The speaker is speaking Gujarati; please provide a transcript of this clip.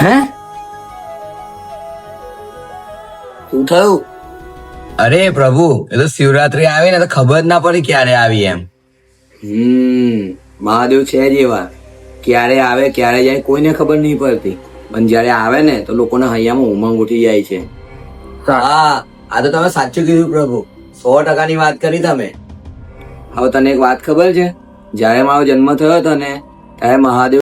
હે શું થયું? અરે પ્રભુ, એ તો શિવરાત્રી આવી ને તો ખબર જ ના પડી ક્યારે આવી એમ. મહાદેવ છે જ એવા, ક્યારે આવે ક્યારે જાય કોઈને ખબર નહીં પડતી, પણ જયારે આવે ને તો લોકોના હૈયામાં ઉમંગ ઉઠી જાય છે. હા, આ તો તમે સાચું કીધું પ્રભુ, 100% વાત કરી તમે. હવે તને એક વાત ખબર છે? જયારે મારો જન્મ થયો હતો ને ત્યારે મહાદેવ